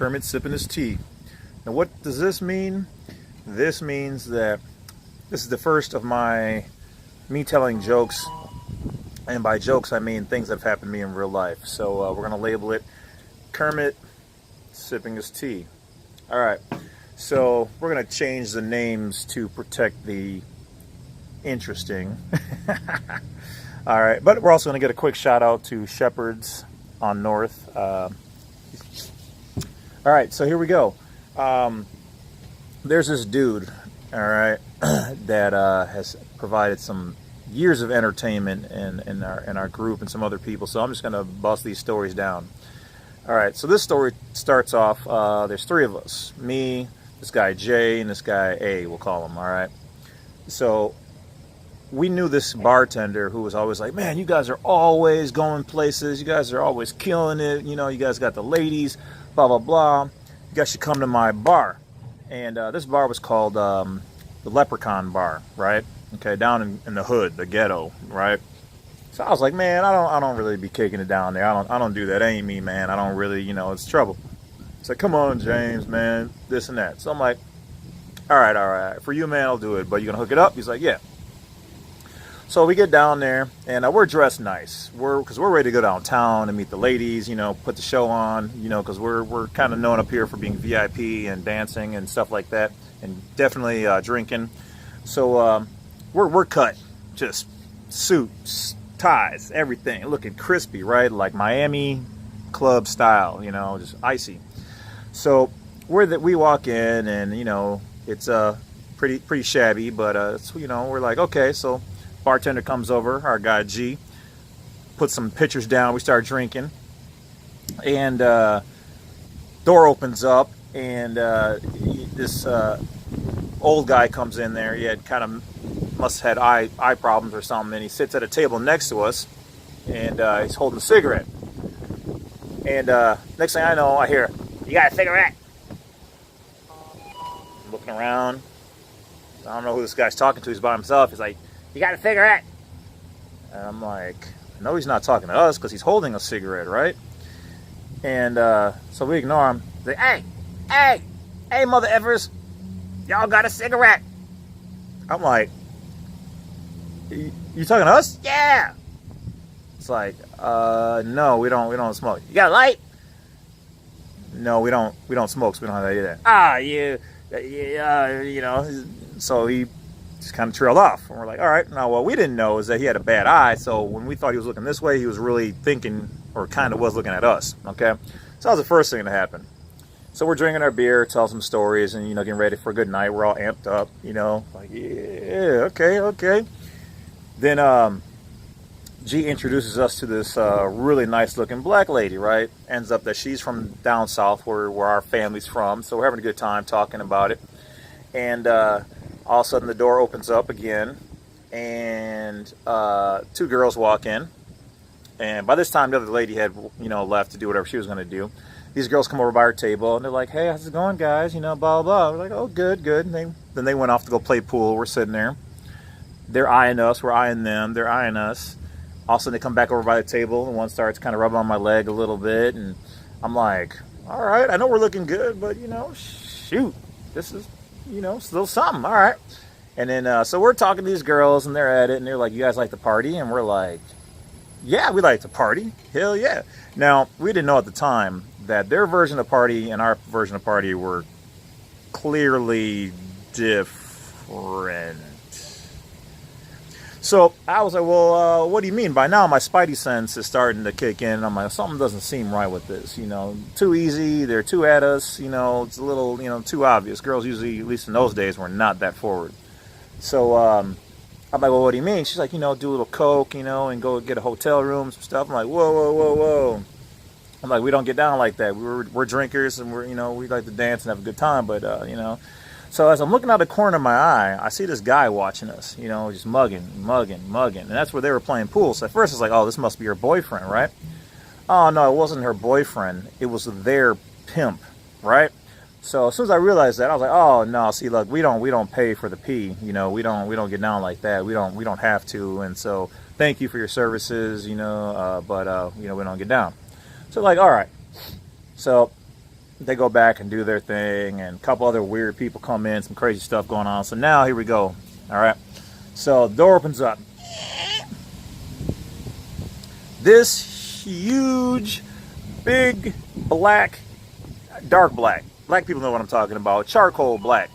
Kermit sipping his tea. Now what does this mean? This means that this is the first of me telling jokes, and by jokes I mean things that have happened to me in real life. So we're gonna label it Kermit sipping his tea. Alright, so we're gonna change the names to protect the interesting. Alright, but we're also gonna get a quick shout out to Shepherds on North. Alright, so here we go. There's this dude, alright, that has provided some years of entertainment in our group and some other people, so I'm just gonna bust these stories down. Alright, so this story starts off, there's three of us, me, this guy Jay, and this guy A, we'll call him, alright. So we knew this bartender who was always like, man, you guys are always going places, you guys are always killing it, you know, you guys got the ladies, blah blah blah, you guys should come to my bar. And this bar was called the Leprechaun Bar, right? Okay, down in the hood, the ghetto, right? So I was like, man, I don't really be kicking it down there. I don't do that. That ain't me, man. I don't really, you know, it's trouble. It's like, come on, James, man, this and that. So I'm like, all right, for you, man, I'll do it. But you gonna hook it up? He's like, yeah. So we get down there, and we're dressed nice. Because we're ready to go downtown and meet the ladies, you know, put the show on, you know, because we're kind of known up here for being VIP and dancing and stuff like that, and definitely drinking. So we're cut, just suits, ties, everything, looking crispy, right? Like Miami club style, you know, just icy. So we walk in, and you know, it's pretty shabby, but it's, you know, we're like, okay, so. Bartender comes over, our guy G, puts some pitchers down, we start drinking, and door opens up, and this old guy comes in there. He had must have had eye problems or something, and he sits at a table next to us, and he's holding a cigarette. And next thing I know, I hear, "You got a cigarette?" I'm looking around, I don't know who this guy's talking to, he's by himself. He's like, "You got a cigarette?" And I'm like, no, he's not talking to us because he's holding a cigarette, right? And so we ignore him. He's like, hey, mother effers, y'all got a cigarette? I'm like, you talking to us? Yeah. It's like, no, we don't smoke. You got a light? No, we don't smoke, so we don't have that either. Ah, you know. So he just kind of trailed off, and we're like, all right. Now what we didn't know is that he had a bad eye, so when we thought he was looking this way, he was really thinking, or kind of was looking at us. Okay, so that was the first thing that happened. So we're drinking our beer, tell some stories, and you know, getting ready for a good night. We're all amped up, you know, like, yeah, okay. Then G introduces us to this really nice looking black lady, right? Ends up that she's from down south, where our family's from, so we're having a good time talking about it. And all of a sudden the door opens up again, and two girls walk in. And by this time the other lady had, you know, left to do whatever she was going to do. These girls come over by our table, and they're like, hey, how's it going, guys? You know, blah, blah, blah. We're like, oh, good. And then they went off to go play pool. We're sitting there. They're eyeing us. We're eyeing them. They're eyeing us. All of a sudden they come back over by the table, and one starts kind of rubbing on my leg a little bit. And I'm like, all right, I know we're looking good, but, you know, shoot, this is, you know, still something. All right. And then so we're talking to these girls, and they're at it, and they're like, you guys like to party? And we're like, yeah, we like to party. Hell yeah. Now, we didn't know at the time that their version of party and our version of party were clearly different. So I was like, well, what do you mean? By now my spidey sense is starting to kick in. I'm like, something doesn't seem right with this, you know, too easy, they're too at us, you know, it's a little, you know, too obvious. Girls usually, at least in those days, were not that forward. So I'm like, well, what do you mean? She's like, you know, do a little coke, you know, and go get a hotel room, some stuff. I'm like, whoa. I'm like, we don't get down like that. We're drinkers, and we're, you know, we like to dance and have a good time, but you know. So as I'm looking out the corner of my eye, I see this guy watching us, you know, just mugging. And that's where they were playing pool. So at first it's like, oh, this must be her boyfriend, right? Oh, no, it wasn't her boyfriend. It was their pimp, right? So as soon as I realized that, I was like, oh, no, see, look, we don't pay for the pee. You know, we don't get down like that. We don't have to. And so thank you for your services, you know, but, you know, we don't get down. So like, all right. So they go back and do their thing, and a couple other weird people come in, some crazy stuff going on. So now here we go. All right. So the door opens up. This huge, big, black, dark black people know what I'm talking about, charcoal black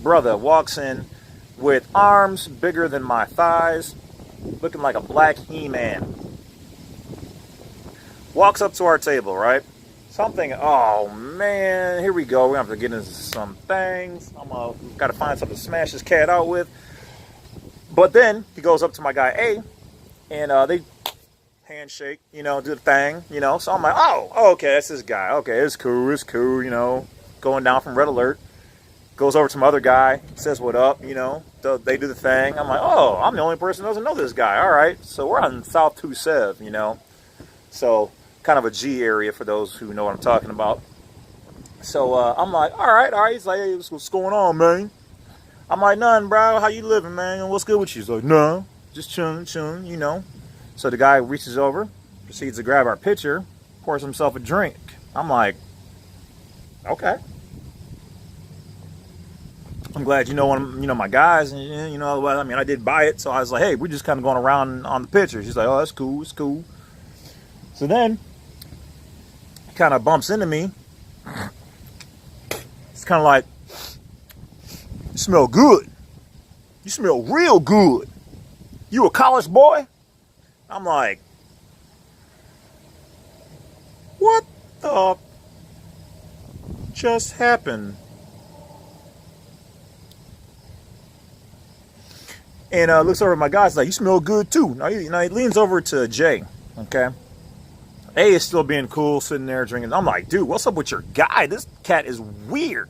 brother walks in with arms bigger than my thighs, looking like a black He-Man. Walks up to our table, right? Something, oh man, here we go. We have to get into some things. Gotta find something to smash this cat out with. But then he goes up to my guy A, and they handshake, do the thing, So I'm like, oh, okay, that's this guy. Okay, it's cool, Going down from red alert. Goes over to my other guy, says what up, They do the thing. I'm like, oh, I'm the only person who doesn't know this guy. All right, so we're on South 2 Sev, So kind of a G area for those who know what I'm talking about. So I'm like, all right. He's like, hey, what's going on, man? I'm like, nothing, bro. How you living, man? What's good with you? He's like, no, just chilling, So the guy reaches over, proceeds to grab our pitcher, pours himself a drink. I'm like, okay. I'm glad my guys, and I did buy it, so I was like, hey, we're just kind of going around on the pitchers. He's like, oh, that's cool, it's cool. So then he kind of bumps into me. It's kind of like, you smell good. You smell real good. You a college boy? I'm like, what the just happened? And looks over at my guys like, you smell good too. Now he leans over to Jay, okay? A is still being cool, sitting there drinking. I'm like, dude, what's up with your guy? This cat is weird.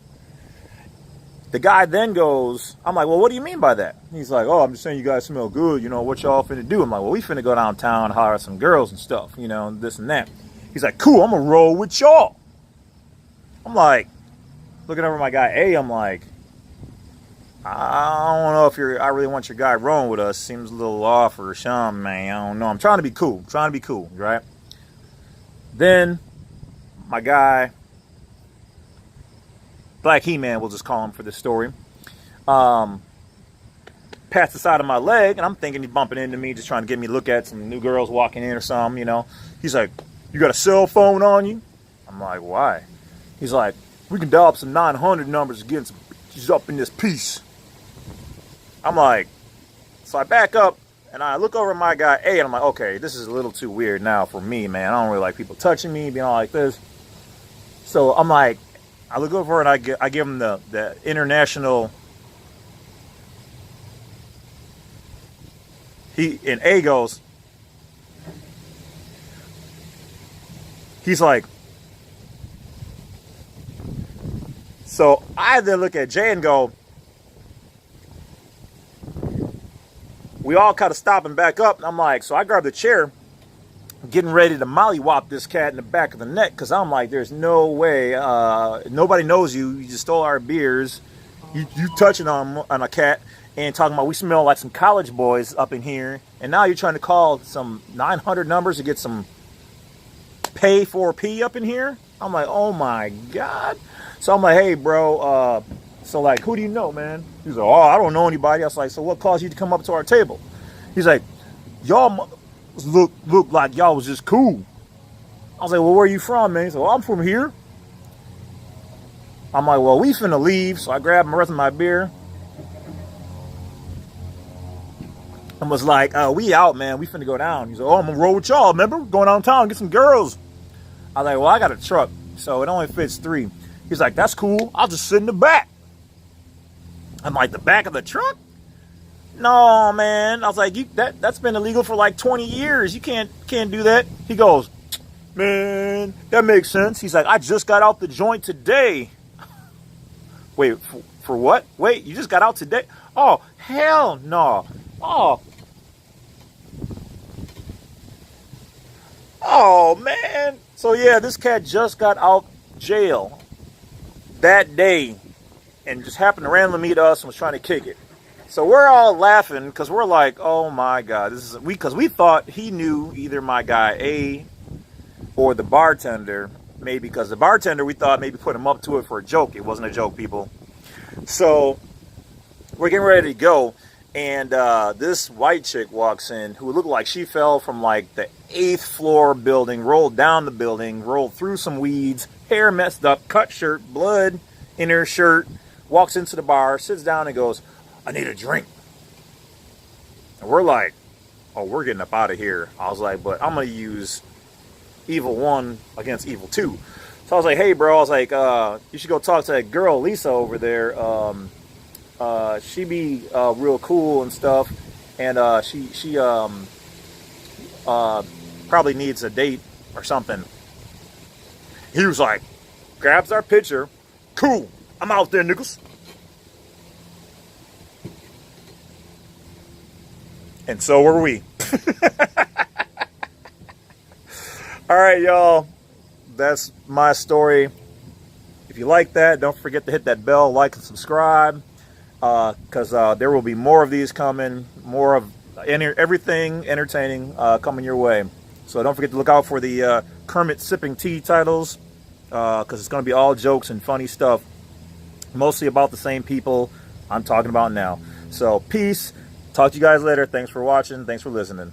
The guy then goes, I'm like, well, what do you mean by that? He's like, oh, I'm just saying you guys smell good. What y'all finna do? I'm like, well, we finna go downtown and holler at some girls and stuff, this and that. He's like, cool, I'm gonna roll with y'all. I'm like, looking over at my guy A, I'm like, I don't know if I really want your guy rolling with us. Seems a little off or something, man. I don't know. I'm trying to be cool. Right? Then my guy, Black He-Man, we'll just call him for this story, pats the side of my leg, and I'm thinking he's bumping into me, just trying to get me to look at some new girls walking in or something, He's like, you got a cell phone on you? I'm like, why? He's like, we can dial up some 900 numbers to get some bitches up in this piece. I'm like, so I back up, and I look over at my guy A, and I'm like, okay, this is a little too weird now for me, man. I don't really like people touching me, being all like this. So I'm like, I look over and I give him the international. And A goes, he's like, so I then look at Jay and go, we all kind of stop and back up. And I'm like, so I grab the chair, getting ready to mollywop this cat in the back of the neck, because I'm like, there's no way, nobody knows you. You just stole our beers. You touching on a cat and talking about we smell like some college boys up in here. And now you're trying to call some 900 numbers to get some pay for P up in here. I'm like, oh my God. So I'm like, hey, bro, so like, who do you know, man? He's like, oh, I don't know anybody. I was like, so what caused you to come up to our table? He's like, y'all look like y'all was just cool. I was like, well, where are you from, man? He's like, well, I'm from here. I'm like, well, we finna leave. So I grabbed the rest of my beer and was like, we out, man. We finna go down. He's like, oh, I'm gonna roll with y'all, remember? Going downtown, get some girls. I was like, well, I got a truck, so it only fits 3. He's like, that's cool. I'll just sit in the back. I'm like, the back of the truck? No, man. I was like, that's been illegal for like 20 years. You can't do that. He goes, man, that makes sense. He's like, I just got out the joint today. Wait, for what? Wait, you just got out today? Oh, hell no. Oh, man. So, yeah, this cat just got out jail that day and just happened to randomly meet us and was trying to kick it. So we're all laughing because we're like, oh my God, because we thought he knew either my guy A or the bartender maybe because the bartender, we thought maybe put him up to it for a joke. It wasn't a joke, people. So we're getting ready to go, and this white chick walks in who looked like she fell from like the 8th floor building, rolled down the building, rolled through some weeds, hair messed up, cut shirt, blood in her shirt, walks into the bar, sits down and goes, "I need a drink." And we're like, "Oh, we're getting up out of here." I was like, "But I'm going to use Evil 1 against Evil 2. So I was like, "Hey, bro," I was like, "You should go talk to that girl, Lisa, over there. She be real cool and stuff. And she probably needs a date or something." He was like, grabs our picture. "Cool. I'm out there, niggas." And so were we. All right, y'all. That's my story. If you like that, don't forget to hit that bell, like, and subscribe. Because there will be more of these coming. More of everything entertaining coming your way. So don't forget to look out for the Kermit sipping tea titles. Because it's going to be all jokes and funny stuff. Mostly about the same people I'm talking about now. So peace. Talk to you guys later. Thanks for watching. Thanks for listening.